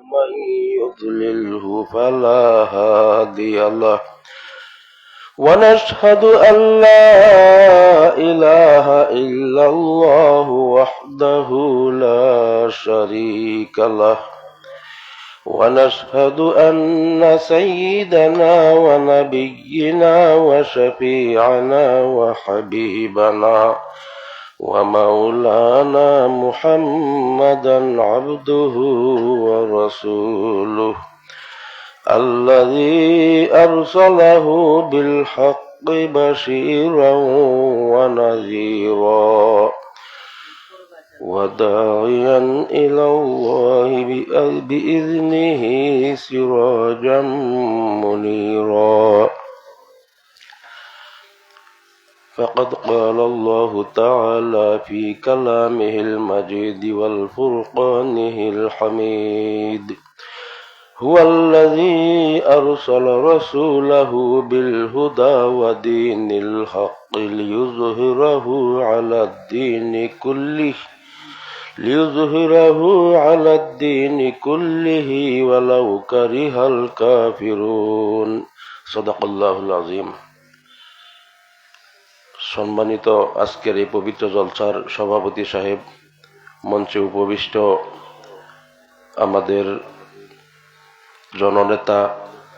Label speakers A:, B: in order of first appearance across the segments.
A: من يضلله فلا هادي له ونشهد أن لا إله إلا الله وحده لا شريك له ونشهد أن سيدنا ونبينا وشفيعنا وحبيبنا ومولانا محمدا عبده ورسوله الذي أرسله بالحق بشيرا ونذيرا وداعيا إلى الله بإذنه سراجا منيرا فقد قال الله تعالى في كلامه المجيد والفرقانه الحميد هو الذي أرسل رسوله بالهدى ودين الحق ليظهره على الدين كله ولو كره الكافرون صدق الله العظيم। সম্মানিত আজকের এই পবিত্র জলসার সভাপতি সাহেব, মঞ্চে উপবিষ্ট আমাদের জননেতা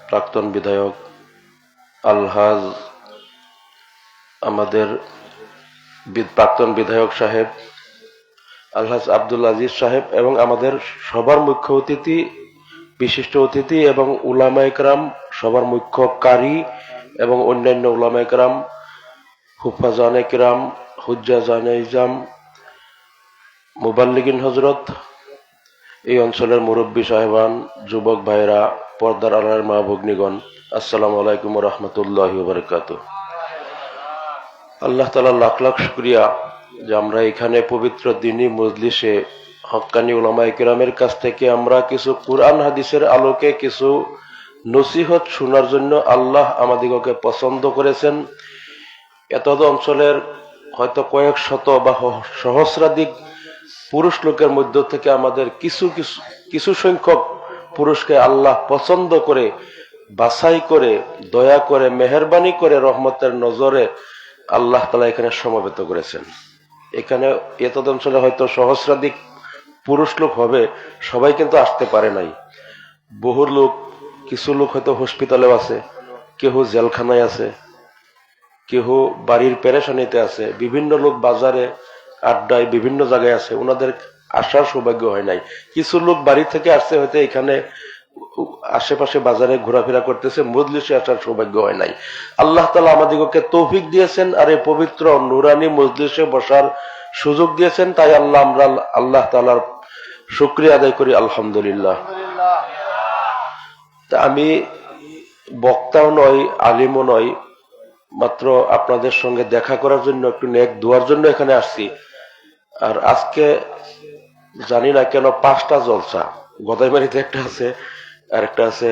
A: প্রাক্তন বিধায়ক আলহাজ, আমাদের প্রাক্তন বিধায়ক সাহেব আলহাজ আব্দুল আজিজ সাহেব, এবং আমাদের সবার মুখ্য অতিথি, বিশিষ্ট অতিথি এবং উলামায়ে কেরাম, সবার মুখ্য কারি এবং অন্যান্য উলামায়ে কেরাম, হুফাজানে কেরাম, হুজ্জাজানে ইজাম, মুবাল্লিগিন হজরত, এই অঞ্চলের মুরব্বী সাহেবান, যুবক ভাইরা, পর্দার আড়ালের মা ভগ্নীগণ, আসসালামু আলাইকুম ওয়া রাহমাতুল্লাহি ওয়া বারাকাতুহু। আল্লাহ তাআলার লাখ লাখ শুকরিয়া যে আমরা এখানে পবিত্র দ্বীনি মজলিসে হক্কানি উলামায়ে কেরামের কাছ থেকে আমরা কিছু কুরআন হাদিসের আলোকে কিছু নসিহত শোনার জন্য আল্লাহ আমাদিগকে পছন্দ করেছেন। এতদ অঞ্চলের হয়তো কয়েক শত বা সহস্রাধিক পুরুষ লোকের মধ্য থেকে আমাদের কিছু সংখ্যক পুরুষকে আল্লাহ পছন্দ করে, বাছাই করে, দয়া করে, মেহেরবানি করে, রহমতের নজরে আল্লাহ তাআলা এখানে সমবেত করেছেন। এখানে এতদ অঞ্চলে হয়তো সহস্রাধিক পুরুষ লোক হবে, সবাই কিন্তু আসতে পারে নাই। বহু লোক, কিছু লোক হয়তো হসপিটালেও আছে, কেহ জেলখানায় আছে, কেহ বাড়ির পেরেশানিতে আছে, বিভিন্ন লোক বাজারে আড্ডায় বিভিন্ন জায়গায় আছে, ওনাদের আসার সৌভাগ্য হয় নাই। কিছু লোক বাড়ি থেকে আসছে, হয়তো এখানে আশেপাশে বাজারে ঘোরাফেরা করতেছে, মজলিসে আসার সৌভাগ্য হয় নাই। আল্লাহ তাআলা আমাদিগকে তৌফিক দিয়েছেন আর এই পবিত্র নুরানি মজলিসে বসার সুযোগ দিয়েছেন, তাই আমরা আল্লাহ তাআলার শুকরিয়া আদায় করি, আলহামদুলিল্লাহ। তা আমি বক্তাও নই, আলিমও নই, মাত্র আপনাদের সঙ্গে দেখা করার জন্য, একটু নেক দোয়ার জন্য এখানে আসছি। আর আজকে জানি না কেন 5টা জলসা, গদাইমারিতে একটা আছে, আর একটা আছে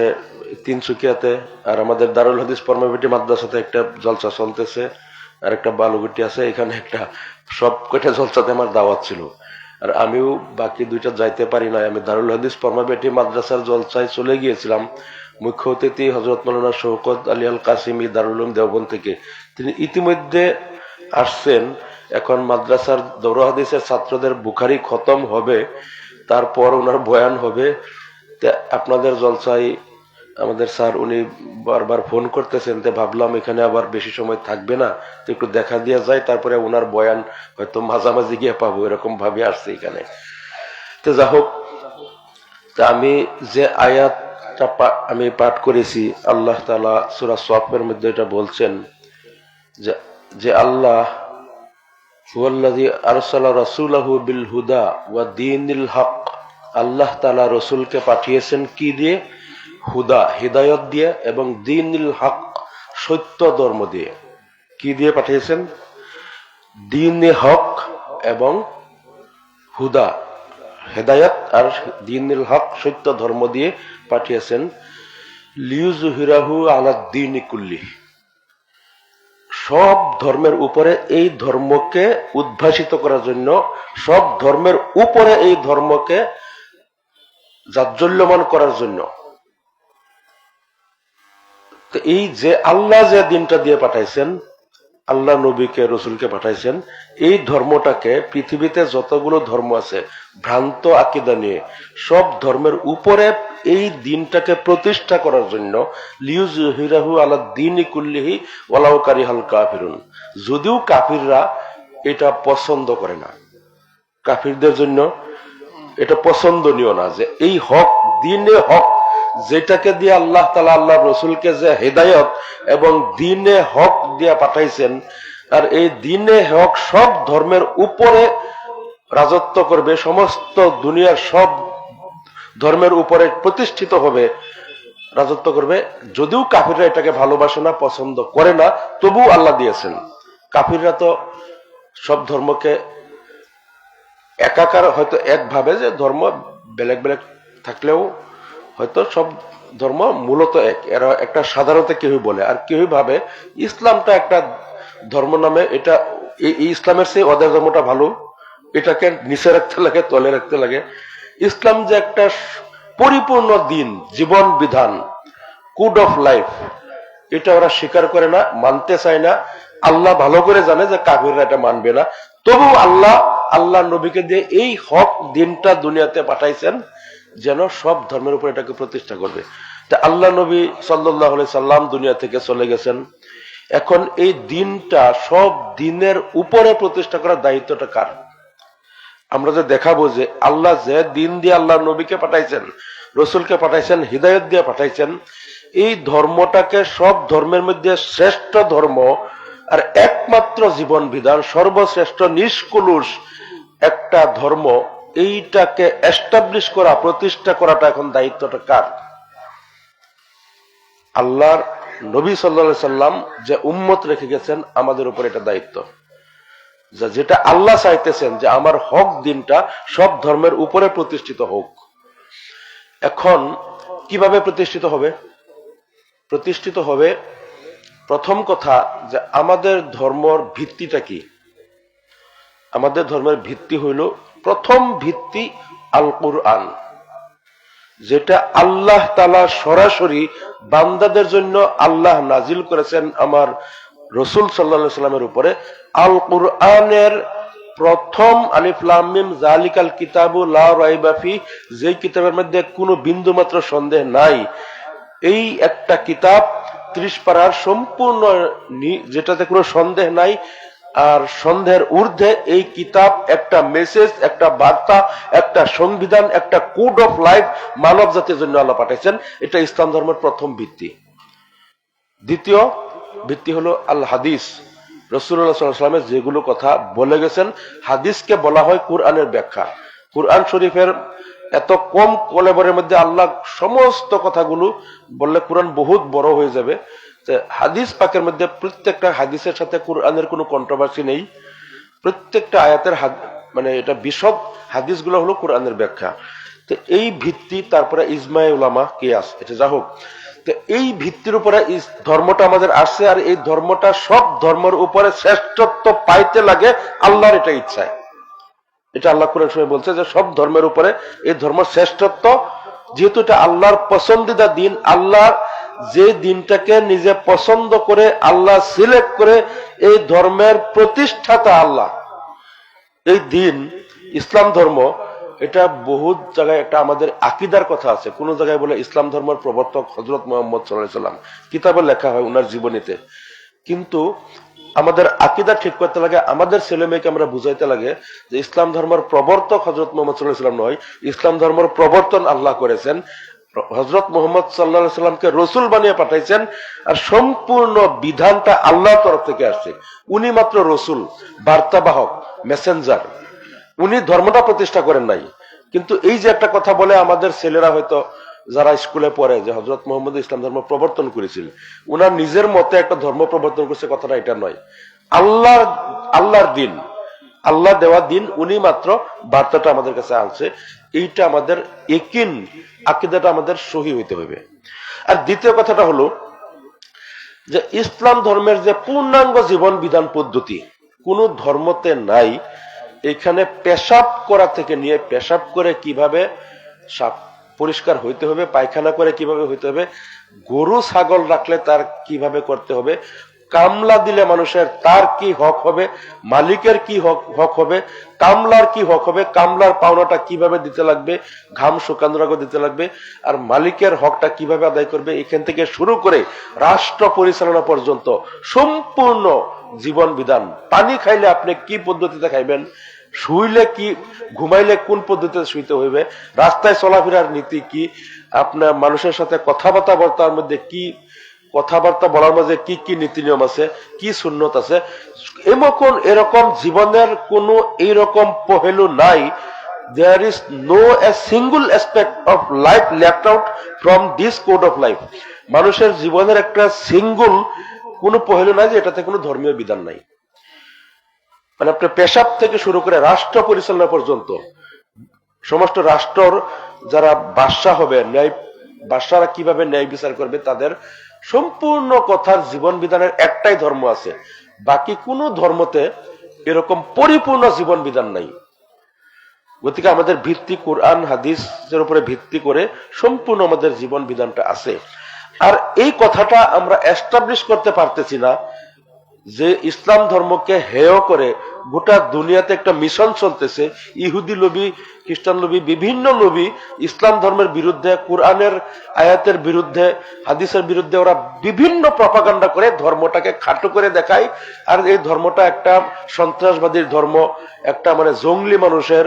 A: তিনসুকিয়াতে, আর আমাদের দারুল হাদিস পরমাবিটি মাদ্রাসাতে একটা জলসা চলতেছে, আর একটা বালুগুটি আছে, এখানে একটা। সব কয়টা জলসাতে আমার দাওয়াত ছিল, আর আমিও বাকি 2টা যাইতে পারি না। আমি দারুল হাদিস পরমাবিটি মাদ্রাসার জলসায় চলে গিয়েছিলাম। মুখ্য অতিথি হযরত মাওলানা শওকত আলী আল কাসিমি, দারুল উলুম দেওবন্দ থেকে, তিনি ইতিমধ্যে আসছেন। এখন মাদ্রাসার দারুল হাদিসের ছাত্রদের বুখারী খতম হবে, তারপর ওনার বয়ান হবে। আপনাদের জলসায় আমাদের স্যার উনি বারবার ফোন করতেছেন, তো ভাবলাম এখানে আবার বেশি সময় থাকবে না, তো একটু দেখা দিয়ে যায়, তারপরে ওনার বয়ান হয়তো মাঝামাঝি গিয়ে পাবো, এরকম ভাবে আসছে এখানে। তো যা হোক, তা আমি যে আয়াতটা আমি পাঠ করেছি, আল্লাহ তাআলা সূরা সফের মধ্যে এটা বলছেন যে আল্লাহ হুয়াল্লাযী আরসালা রাসূলাহু বিল হুদা ওয়া দীনিল হক, আল্লাহ তাআলা রসুলকে পাঠিয়েছেন কি দিয়ে? হুদা, হিদায়ত দিয়ে, এবং দীনুল হক, সত্য ধর্ম দিয়ে। কি দিয়ে পাঠিয়েছেন? দীনে হক এবং হুদা, হেদায়াত আর দীনুল হক, সত্য ধর্ম দিয়ে পাঠিয়েছেন। লিইয়ুযহিরাহু আলা দ্বীনি কুল্লিহি, সব ধর্মের উপরে এই ধর্মকে উদ্ভাসিত করার জন্য, সব ধর্মের উপরে এই ধর্মকে জাজ্জল্যমান করার জন্য। তো এই যে আল্লাহ যে দিনটা দিয়ে পাঠাইছেন, আল্লাহ নবীকে রসুলকে পাঠাইছেন, এই ধর্মটাকে পৃথিবীতে যতগুলো ধর্ম আছে ভ্রান্ত আকীদা নিয়ে সব ধর্মের উপরে এই দিনটাকে প্রতিষ্ঠা করার জন্য লিউযহিরাহু আলা দীনি কুল্লিহি ওয়ালাউ কারিহাল কাফিরুন। যদিও কাফিররা এটা পছন্দ করে না, কাফিরদের জন্য এটা পছন্দনীয় না যে এই হক, দিনে হক যেটাকে দিয়ে আল্লাহ তাআলা আল্লাহ রসুলকে যে হেদায়ত এবং দিনে হক দিয়ে পাঠাইছেন, আর এই দিনে হক সব ধর্মের উপরে রাজত্ব করবে, সমস্ত দুনিয়ার সব ধর্মের উপরে প্রতিষ্ঠিত হবে, রাজত্ব করবে। যদিও কাফিররা এটাকে ভালোবাসে না, পছন্দ করে না, তবু আল্লাহ দিয়েছেন। কাফিররা তো সব ধর্মকে একাকার হয়তো একভাবে, যে ধর্ম বেলেগ বেলেগ থাকলেও হয়তো সব ধর্ম মূলত এক, এরা একটা সাধারণত কেউ বলে, আর কেউ ভাবে ইসলামটা একটা ধর্ম নামে, এটা এই ইসলামের চেয়ে ওদের ধর্মটা ভালো, এটাকে নিচে রাখতে লাগে, তলে রাখতে লাগে। ইসলাম যে একটা পরিপূর্ণ দিন, জীবন বিধান, কোড অফ লাইফ, এটা ওরা স্বীকার করে না, মানতে চায় না। আল্লাহ ভালো করে জানে যে কাফিররা এটা মানবে না, তবু আল্লাহ নবীকে দিয়ে এই হক দিনটা দুনিয়াতে পাঠাইছেন যেন সব ধর্মের উপর এটাকে প্রতিষ্ঠা করবে। তা আল্লাহ নবী সাল্লাল্লাহু আলাইহি সাল্লাম দুনিয়া থেকে চলে গেছেন। এখন এই দিনটা সব দিনের উপরে প্রতিষ্ঠা করার দায়িত্বটা কার? আমরা যে দেখাবো যে আল্লাহ যে দিন দিয়ে আল্লাহ নবীকে পাঠাইছেন, রসুলকে পাঠাইছেন, হিদায়ত দিয়ে পাঠাইছেন, এই ধর্মটাকে সব ধর্মের মধ্যে শ্রেষ্ঠ ধর্ম আর একমাত্র জীবন বিধান, সর্বশ্রেষ্ঠ নিষ্কলুষ একটা ধর্ম, এইটাকে এস্টাবলিশ করা, প্রতিষ্ঠা করাটা এখন দায়িত্বটা কার? আল্লাহর নবী সাল্লাল্লাহু আলাইহি সাল্লাম যে উম্মত রেখে গেছেন, আমাদের উপর এটা দায়িত্ব। যেটা আল্লাহ চাইতেছেন যে আমার হক দিনটা সব ধর্মের উপরে প্রতিষ্ঠিত হোক। এখন কিভাবে প্রতিষ্ঠিত হবে? প্রতিষ্ঠিত হবে, প্রথম কথা যে আমাদের ধর্মের ভিত্তিটা কি? আমাদের ধর্মের ভিত্তি হইল, প্রথম ভিত্তি আল কুরআন, যেটা আল্লাহ তাআলা সরাসরি বান্দাদের জন্য আল্লাহ নাজিল করেছেন আমার রসুল সাল্লাল্লাহু আলাইহি সাল্লামের উপরে। আল কুরআনের প্রথম আলিফ লাম মিম যালিকাল কিতাবু লা রাইবা ফি, যে কিতাবের মধ্যে কোনো বিন্দু মাত্র সন্দেহ নাই, এই একটা কিতাব 30 পারার সম্পূর্ণ, যেটাতে কোনো সন্দেহ নাই আর সন্দেহের ঊর্ধ্বে। এই কিতাব একটা মেসেজ, একটা বার্তা, একটা সংবিধান, একটা কোড অফ লাইফ মানব জাতির জন্য আল্লাহ পাঠাইছেন। এটা ইসলাম ধর্মের প্রথম ভিত্তি। দ্বিতীয় ভিত্তি হলো আল হাদিস, রাসূলুল্লাহ সাল্লাল্লাহু আলাইহি ওয়াসাল্লাম যেগুলো কথা বলে গেছেন, হাদিসকে বলা হয় কুরআনের ব্যাখ্যা। কুরআন শরীফের এত কম কলেবরের মধ্যে আল্লাহ সমস্ত কথাগুলো বললে কুরআন বহুত বড় হয়ে যাবে। হাদিস পাকের মধ্যে প্রত্যেকটা হাদিসের সাথে কুরআনের কোনো কন্ট্রোভার্সি নেই। প্রত্যেকটা আয়াতের মানে এটা বিশদ হাদিসগুলো হলো কুরআনের ব্যাখ্যা। তো এই ভিত্তি, তারপরে ইজমায়ে উলামা, কিয়াস, এটা যা হোক, তো এই ভিত্তির উপরে ধর্মটা আমাদের আসছে। আর এই ধর্মটা সব ধর্মের উপরে শ্রেষ্ঠত্ব পাইতে লাগে আল্লাহর এটা ইচ্ছায়। এটা আল্লাহ কোরআন শরীফে বলছে যে সব ধর্মের উপরে এই ধর্ম শ্রেষ্ঠত্ব, যেহেতু এটা আল্লাহর পছন্দিদা দিন, আল্লাহ যে দিনটাকে নিজে পছন্দ করে আল্লাহ সিলেক্ট করে, এই ধর্মের প্রতিষ্ঠাতা আল্লাহ। এই দিন ইসলাম ধর্ম, এটা বহুত জায়গায় একটা আমাদের আকীদার কথা আছে। কোন জায়গায় বলে ইসলাম ধর্মের প্রবর্তক হযরত মুহাম্মদ সাল্লাল্লাহু আলাইহি সাল্লাম, কিতাবে লেখা হয় উনার জীবনীতে। কিন্তু আমাদের আকীদা ঠিক করতে লাগে, আমাদের ছেলে মেয়েকে আমরা বুঝাইতে লাগে যে ইসলাম ধর্মের প্রবর্তক হযরত মুহাম্মদ সাল্লাল্লাহু আলাইহি সাল্লাম নয়, ইসলাম ধর্মের প্রবর্তন আল্লাহ করেছেন। হযরত মুহাম্মদ সাল্লাল্লাহু আলাইহি সাল্লামকে রাসূল বানিয়ে পাঠাইছেন, আর সম্পূর্ণ বিধানটা আল্লাহর তরফ থেকে আসছে। উনি মাত্র রাসূল, বার্তাবাহক, মেসেঞ্জার, উনি ধর্মটা প্রতিষ্ঠা করেন নাই। কিন্তু এই যে একটা কথা বলে আমাদের ছেলেরা হয়তো যারা স্কুলে পড়ে যে হযরত মুহাম্মদ ইসলাম ধর্ম প্রবর্তন করেছিল, উনার নিজের মতে একটা ধর্ম প্রবর্তন করেছে, কথাটা এটা নয়। আল্লাহর দিন, আল্লাহ দেওয়া দিন, উনি মাত্র বার্তাটা আমাদের কাছে আনছে। এইটা আমাদের ইয়াকিন, আকীদাটা আমাদের সহি হইতে হবে। আর দ্বিতীয় কথাটা হলো যে ইসলাম ধর্মের যে পূর্ণাঙ্গ জীবন বিধান পদ্ধতি কোন ধর্মতে নাই। এখানে পেশাব করা থেকে নিয়ে পেশাব করে কিভাবে পরিষ্কার হইতে হবে, পায়খানা করে কিভাবে হইতে হবে, গরু ছাগল রাখলে তার কিভাবে করতে হবে, কামলা দিলে মানুষের তার কি হক হবে, মালিকের কি হক হবে, কামলার কি হক হবে, কামলার পাওনাটা কিভাবে দিতে লাগবে, ঘাম শুকানোর আগে দিতে লাগবে, আর মালিকের হকটা কিভাবে আদায় করবে, এখান থেকে শুরু করে রাষ্ট্র পরিচালনা পর্যন্ত সম্পূর্ণ জীবন বিধান। পানি খাইলে আপনি কি পদ্ধতিতে খাইবেন, শুইলে কি, ঘুমাইলে কোন পদ্ধতিতে শুইতে হইবে, রাস্তায় চলাফেরার নীতি কি, আপনার মানুষের সাথে কথাবার্তার মধ্যে কি, কথাবার্তা বলার মাঝে কি কি নীতি নিয়ম আছে, কি সুন্নত আছে, এরকম জীবনের কোন এইরকম পহেলু নাই। There is no a single aspect of life left out from this code of life. মানুষের জীবনের একটা সিঙ্গল কোন পহেলু নাই যে এটাতে কোনো ধর্মীয় বিধান নাই। মানে আপনার পেশাব থেকে শুরু করে রাষ্ট্র পরিচালনা পর্যন্ত সমস্ত রাষ্ট্রর যারা বাদশা হবে, বাদশারা কিভাবে ন্যায় বিচার করবে, তাদের সম্পূর্ণ কথার জীবন বিধানের একটাই ধর্ম আছে, বাকি কোন ধর্মতে এরকম পরিপূর্ণ জীবন বিধান নাই। গতিকে আমাদের ভিত্তি কোরআন হাদিসের উপরে ভিত্তি করে সম্পূর্ণ আমাদের জীবন বিধানটা আছে। আর এই কথাটা আমরা এস্টাবলিশ করতে পারতেছি না যে ইসলাম ধর্মকে হেয় করে গোটা দুনিয়াতে একটা মিশন চলতেছে, ইহুদি লবি, খ্রিস্টান লবি, বিভিন্ন লবি ইসলাম ধর্মের বিরুদ্ধে, কোরআনের আয়াতের বিরুদ্ধে, হাদিসের বিরুদ্ধে ওরা বিভিন্ন প্রপাগান্ডা করে ধর্মটাকে খাটো করে দেখায়। আর এই ধর্মটা একটা সন্ত্রাসবাদীর ধর্ম, একটা মানে জঙ্গলি মানুষের,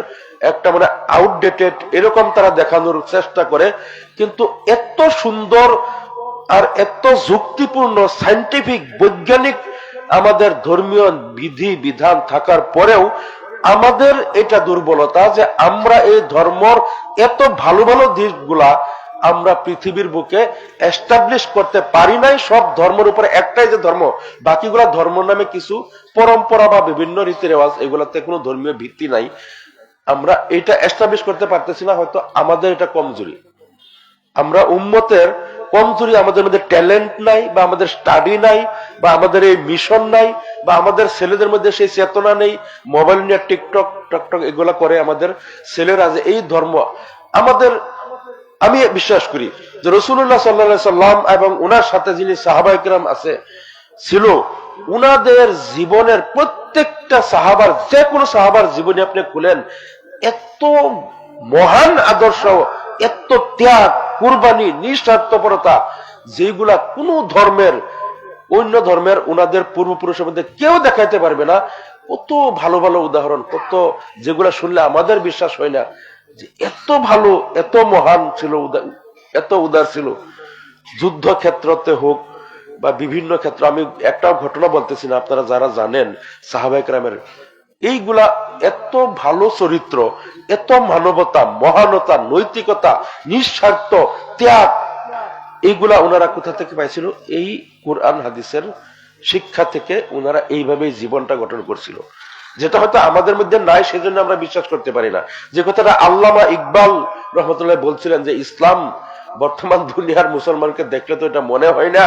A: একটা মানে আউটডেটেড, এরকম তারা দেখানোর চেষ্টা করে। কিন্তু এত সুন্দর আর এত যুক্তিপূর্ণ সায়েন্টিফিক বৈজ্ঞানিক আমাদের ধর্মীয় বিধি বিধান থাকার পরেও আমাদের এটা দুর্বলতা যে আমরা এই ধর্মর এত ভালো ভালো দিকগুলা আমরা পৃথিবীর বুকে এস্টাবলিশ করতে পারি নাই। সব ধর্মের উপরে একটাই যে ধর্ম, বাকিগুলা ধর্ম নামে কিছু পরম্পরা বা বিভিন্ন রীতি রেওয়াজ, এগুলাতে কোনো ধর্মীয় ভিত্তি নাই। আমরা এটা এস্টাবলিশ করতে পারতেছি না, হয়তো আমাদের এটা কমজোরি, আমরা উম্মতের কমজোরি, আমাদের মধ্যে ট্যালেন্ট নাই, বা আমাদের স্টাডি নাই, বা আমাদের এই মিশন নাই, বা আমাদের ছেলেদের মধ্যে সেই চেতনা নেই। মোবাইল নিয়ে টিকটক টকটক এগুলা করে আমাদের ছেলেরা, যে এই ধর্ম আমাদের, আমি বিশ্বাস করি যে রাসূলুল্লাহ সাল্লাল্লাহু আলাইহি সাল্লাম এবং উনার সাথে যিনি সাহাবায়ে কেরাম ছিল, উনাদের জীবনের প্রত্যেকটা সাহাবার, যে কোনো সাহাবার জীবনে আপনি খুলেন, এত মহান আদর্শ, এত ত্যাগ, কুরবানি, নিঃস্বার্থপরতা, যেগুলা কোন ধর্মের, অন্য ধর্মের উনাদের পূর্বপুরুষের মধ্যে কেউ দেখাইতে পারবে না। কত ভালো ভালো উদাহরণ, কত যেগুলা শুনলে আমাদের বিশ্বাস হয় না যে এত ভালো, এত মহান ছিল, এত উদার ছিল। যুদ্ধ ক্ষেত্রতে হোক বা বিভিন্ন ক্ষেত্র, আমি একটাও ঘটনা বলতেছি না, আপনারা যারা জানেন সাহাবায়ে কেরামের এইগুলা এত ভালো চরিত্র, এত মানবতা, মহানতা, নৈতিকতা, নিঃস্বার্থ ত্যাগ, এইগুলা ওনারা কোথা থেকে পাইছিল? এই কোরআন হাদিসের শিক্ষা থেকে ওনারা এইভাবেই জীবনটা গঠন করছিল, যেটা হয়তো আমাদের মধ্যে নাই, সেজন্য আমরা বিশ্বাস করতে পারি না। যে কথাটা আল্লামা ইকবাল রহমতুল্লাহ বলছিলেন যে ইসলাম, বর্তমান দুনিয়ার মুসলমানকে দেখলে তো এটা মনে হয় না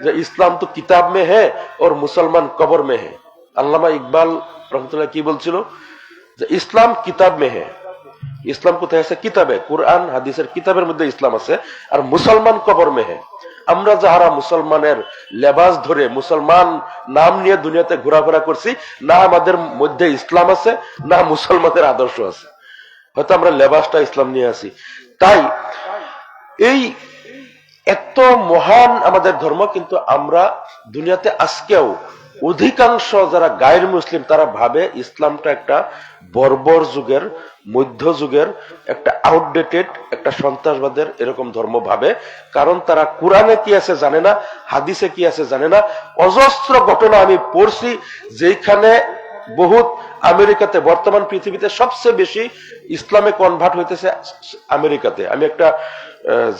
A: যে ইসলাম তো কিতাব মে হে और মুসলমান কবর মে হে। আল্লামা ইকবাল রহমতুল্লাহ কি বলছিল? যে ইসলাম কিতাব মে হে। ইসলাম কোথায় আছে? কিতাবে, কোরআন হাদিসের কিতাবের মধ্যে ইসলাম আছে, আর মুসলমান কবর মে হে। আমরা যারা মুসলমানের লেবাস ধরে মুসলমান নাম নিয়ে দুনিয়াতে ঘোরাফেরা করছি, না আমাদের মধ্যে ইসলাম আছে, না মুসলমানের আদর্শ আছে, হয়তো আমরা লেবাসটা ইসলাম নিয়ে আছি। তাই এই এত মহান আমাদের ধর্ম, কিন্তু আমরা দুনিয়াতে আজকেও অধিকাংশ যারা গায়ের মুসলিম, তারা ভাবে ইসলামটা একটা বর্বর যুগের, মধ্যযুগের একটা আউটডেটেড, একটা সন্ত্রাসবাদের এরকম ধর্ম ভাবে। কারণ তারা কোরআনে কি আছে জানে না, হাদিসে কি আছে জানে না। অজস্র ঘটনা আমি পড়ছি যেখানে বহুত, আমেরিকাতে বর্তমান পৃথিবীতে সবচেয়ে বেশি ইসলামে কনভার্ট হইতেছে আমেরিকাতে। আমি একটা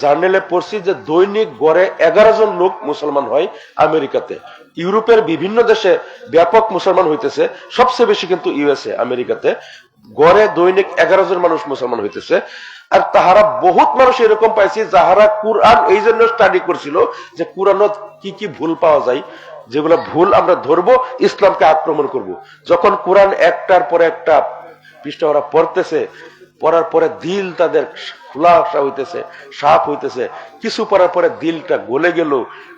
A: জার্নালে পড়ছি যে দৈনিক গড়ে 11 জন লোক মুসলমান হয় আমেরিকাতে। ইউরোপের বিভিন্ন দেশে ব্যাপক মুসলমান হইতেছে, সবচেয়ে বেশি কিন্তু ইউএসএ, আমেরিকাতে গড়ে দৈনিক 11 জন মানুষ মুসলমান হইতেছে। আর তাহারা বহুত মানুষ এরকম পাইছি যাহারা কোরআন এই জন্য স্টাডি করছিল যে কোরআনত কি কি ভুল পাওয়া যায়, যেগুলো ভুল আমরা ধরবো, ইসলামকে আক্রমণ করব। যখন কোরআন একটার পর একটা পৃষ্ঠা ওরা পড়তেছে, পড়ার পরে দিল তাদের খোলাসা হইতেছে, সাফ হইতেছে। কিছু পড়ার পরে দিলটা গলে গেল,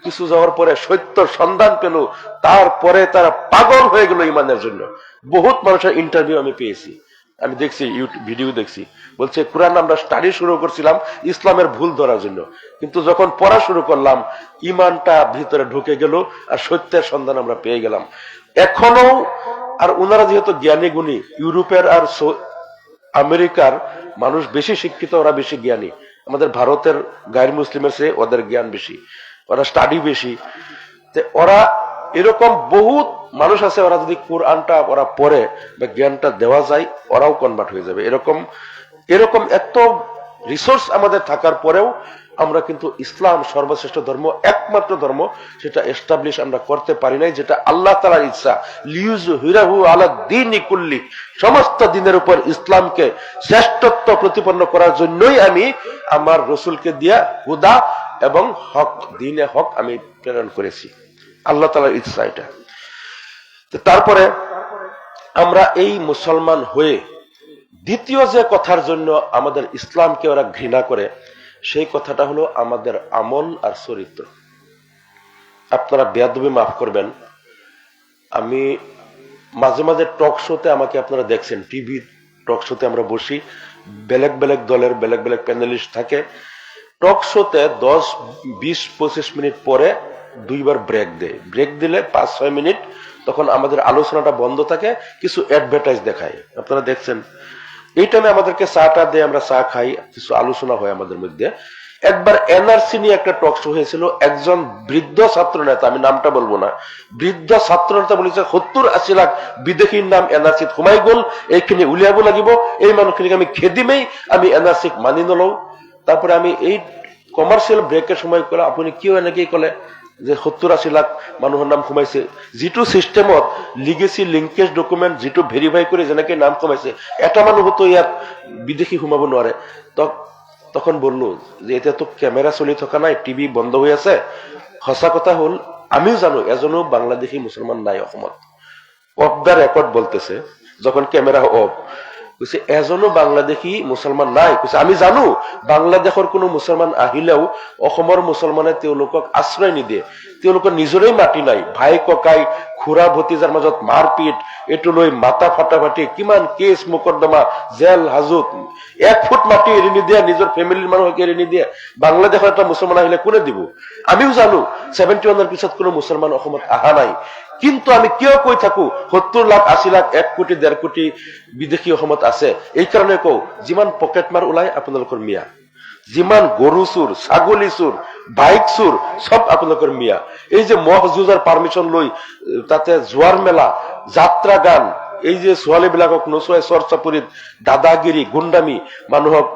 A: কিছু যাওয়ার পরে সত্যর সন্ধান পেল, তারপরে তারা পাগল হয়ে গেল ইমানের জন্য। বহুত মানুষের ইন্টারভিউ আমি পেয়েছি, আমি দেখছি, ইউটিউব ভিডিও দেখছি, বলছে কোরআন আমরা স্টাডি শুরু করছিলাম ইসলামের ভুল ধরার জন্য, কিন্তু যখন পড়া শুরু করলাম ইমানটা ভিতরে ঢুকে গেল আর সত্যের সন্ধান আমরা পেয়ে গেলাম। এখনো আর ওনারা যেহেতু জ্ঞানী গুণী, ইউরোপের আর আমেরিকার মানুষ বেশি শিক্ষিত, ওরা বেশি জ্ঞানী। আমাদের ভারতের গায়ের মুসলিমের চেয়ে ওদের জ্ঞান বেশি, ওরা স্টাডি বেশি। ওরা এরকম বহুত মানুষ আছে, ওরা যদি কোরআনটা ওরা পড়ে বা জ্ঞানটা দেওয়া যায়, ওরাও কনভার্ট হয়ে যাবে। এরকম এরকম এত রিসোর্স আমাদের থাকার পরেও আমরা কিন্তু ইসলাম সর্বশ্রেষ্ঠ ধর্ম, একমাত্র ধর্ম, সেটা এস্টাবলিশ আমরা করতে পারি নাই, যেটা আল্লাহ তাআলার ইচ্ছা। লিইয়ুযহিরাহু আলা দীনি কুল্লি, সমস্ত দিনের উপর ইসলামকে শ্রেষ্ঠত্ব প্রতিপন্ন করার জন্যই আমি আমার রাসূলকে দিয়া হুদা এবং হক, দ্বীনে হক আমি প্রেরণ করেছি। আল্লাহ তাআলার ইচ্ছা এটা। তারপরে আমরা এই মুসলমান হয়ে দ্বিতীয় যে কথার জন্য আমাদের ইসলামকে ওরা ঘৃণা করে, সেই কথাটা হলো আমাদের আমল আর চরিত্র। আপনারা বেয়াদবি মাফ করবেন, আমি মাঝে মাঝে টক শোতে আমাকে আপনারা দেখছেন, টিভি টক শোতে আমরা বসি, বেলেগ বেলেগ দলের বেলেগ বেলেগ প্যানেলিস্ট থাকে। টক শোতে 10, 20, 25 মিনিট পরে দুইবার ব্রেক দেয়। ব্রেক দিলে 5-6 মিনিট, তখন আমাদের আলোচনাটা বন্ধ থাকে, কিছু অ্যাডভার্টাইজ দেখায়, আপনারা দেখছেন। এই টাইমে আমাদেরকে চাটা দিয়ে আমরা চা খাই, কিছু আলোচনা হয় আমাদের মধ্যে। একবার এনআরসি নিয়ে একটা টক শো হয়েছিল, একজন বৃদ্ধ ছাত্র নেতা, আমি নামটা বলবো না, বৃদ্ধ ছাত্র নেতা বলেছে 70-80 লাখ বিদেশির নাম এনআরসি সোমাই গল, এইখিনি উলিয়াব লাগিব, এই মানুহখিনিক আমি খেদিমেই আমি এনআরসি মানি নলও। তারপরে আমি এই কমার্শিয়াল ব্রেকের সময় কলে আপনি কিয় এনেকেই কলে যে 70-80 লাখ মানুহৰ নাম সোমাইছে, যিটো সিস্টেমত লিগেসি লিংকেজ ডকুমেন্ট যিটো ভেরিফাই করে যেনেকে নাম সোমাইছে, এটা মানুহ তো ইয়াত বিদেশি সোমাব নোৱাৰে। তখন বললো যে এটা তো ক্যামেরা চলি থকা নাই, টিভি বন্ধ হয়ে আছে। সঁচা কথা হল আমিও জানো এজনো বাংলাদেশি মুসলমান নাই অসমত, অফ দ্য রেকর্ড বলতেছে, যখন ক্যামেরা অফ কৈছে এজনো বাংলাদেশী মুসলমান নাই। কৈছে আমি জানো বাংলাদেশৰ কোনো মুসলমান আহিলেও অসমৰ মুসলমানে তেওঁলোকক আশ্ৰয় নিদিয়ে, তেওঁলোকৰ নিজৰেই মাটি নাই, ভাই ককাই খুৰা ভতিজাৰ মাজত মাৰপিট, এইটো লৈ মাতা ফাটাফাটি, কিমান কেছ মোকদ্দমা, জেল হাজত, 1 ফুট মাটি এৰি নিদিয়ে, নিজৰ ফেমিলিৰ মানুহক এৰি নিদিয়ে। বাংলাদেশৰ এটা মুসলমান আহিলে কোনে দিব? আমিও জানো 71-ৰ পিছত কোনো মুসলমান অসমত আহা নাই, কিন্তু আমি কিয় কৈ থাকো 70 লাখ 80 লাখ 1 কোটি 1.5 কোটি বিদেশী অসমত আছে? এই কারণে কও যিমান পকেট মার ওলাই আপোনালোকৰ মিয়া, যিমান গরু চুর, ছাগলী চুর, বাইক চুর, সব আপোনালোকৰ মিয়া। এই যে মহ যুঁজৰ পারমিশন লৈ তাতে জোয়ার মেলা, যাত্রা গান, এই যে ছোৱালী বিলাকক নচুৱাই চৰচাপুৰীত দাদাগিৰি গুণ্ডামি, মানুহক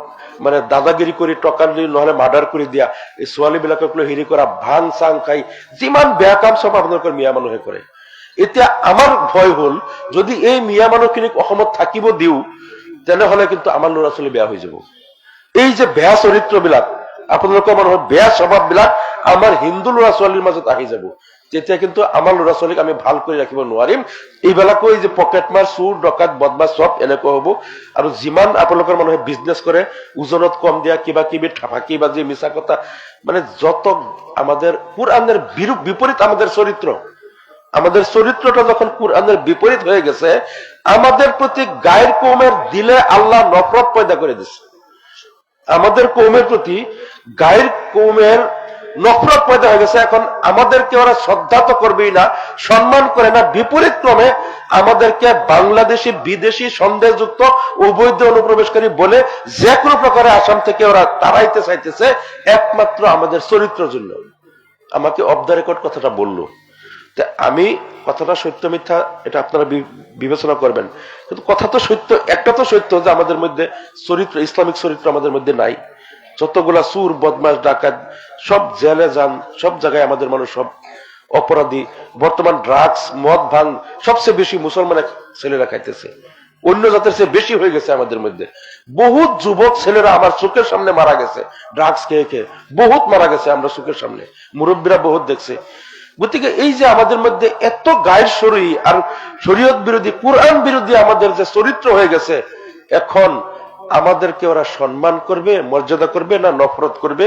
A: মানে দাদাগিরি করে টকা লৈ নহলে মার্ডার করে দিয়া, এই ছোৱালী বিলাকক লৈ হেৰি কৰা, ভাং চাং খাই যিমান বেয়া কাম সব আপোনালোকৰ মিয়া মানুহে কৰে। এতিয়া আমার ভয় হল যদি এই মিয়া মানুহখিনিক অসমত থাকিব দিও, তেনেহলে কিন্তু আমার ল'ৰা ছোৱালী বেয়া হৈ যাব। এই যে বেয়া চৰিত্ৰ বিলাক, আপোনালোকৰ মানুহৰ বেয়া স্বভাৱ বিলাক আমার হিন্দু ল'ৰা ছোৱালীৰ মাজত আহি যাব, তেতিয়া কিন্তু আমার ল'ৰা ছোৱালীক আমি ভাল কৰি ৰাখিব নোৱাৰিম। এইবিলাকো এই যে পকেট মাৰ, চুৰ ডকাত বদমাছ সব এনেকুৱা হব। আৰু যিমান আপোনালোকৰ মানুহে বিজনেস কৰে, ওজনত কম দিয়া, কিবা কিবি ফাঁকি বাজি মিছা কথা, মানে যত আমাদের কুরআনের বিপরীত আমাদের চরিত্র, আমাদের চরিত্রটা যখন কুরআনের বিপরীত হয়ে গেছে, আমাদের প্রতি গায়ের কওমের দিলে আল্লাহ নফরত পয়দা করে দিচ্ছে। আমাদের কওমের প্রতি গায়ের কওমের নফরত পয়দা হয়ে গেছে। এখন আমাদেরকে ওরা শ্রদ্ধা তো করবেই না, সম্মান করে না, বিপরীত ক্রমে আমাদেরকে বাংলাদেশি বিদেশি সন্দেহযুক্ত অবৈধ অনুপ্রবেশকারী বলে যে কোনো প্রকারে আসাম থেকে ওরা তাড়াইতে চাইতেছে, একমাত্র আমাদের চরিত্রের জন্য। আমাকে অফ দ্য রেকর্ড কথাটা বললো, আমি কথাটা সত্য মিথ্যা এটা আপনারা বিবেচনা করবেন, কিন্তু কথা তো সত্য। একটা তো সত্য যে আমাদের মধ্যে চরিত্র, ইসলামিক চরিত্র আমাদের মধ্যে নাই। যতগুলা চুর বদমাস ডাকাত সব জেলে যান, সব জায়গায় আমাদের মানুষ সব অপরাধী। বর্তমান ড্রাগস মদ ভাঙ সবচেয়ে বেশি মুসলমানের ছেলেরা খাইতেছে, অন্য জাতের চেয়ে বেশি হয়ে গেছে আমাদের মধ্যে। বহুত যুবক ছেলেরা আমার চোখের সামনে মারা গেছে ড্রাগস খেয়ে খেয়ে, বহুত মারা গেছে আমরা চোখের সামনে, মুরব্বীরা বহুত দেখছে। গতিকে এই যে আমাদের মধ্যে এত গায়ের শরী আর শরীয়ত বিরোধী, কুরআন বিরোধী আমাদের যে চরিত্র হয়ে গেছে, এখন আমাদেরকে ওরা সম্মান করবে, মর্যাদা করবে না নফরত করবে?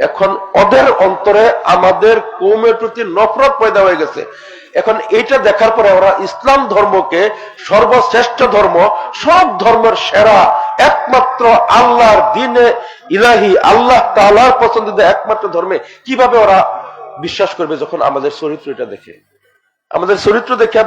A: এখন ওদের অন্তরে আমাদের কওমের প্রতি নফরত পয়দা হয়ে গেছে। এখন এইটা দেখার পরে ওরা ইসলাম ধর্মকে সর্বশ্রেষ্ঠ ধর্ম, সব ধর্মের সেরা, একমাত্র আল্লাহর দ্বীনে ইলাহি, আল্লাহ তাআলার পছন্দিত একমাত্র ধর্মে কিভাবে ওরা বিশ্বাস করবে যখন আমাদের চরিত্র এটা দেখে, আমাদের চরিত্র দেখে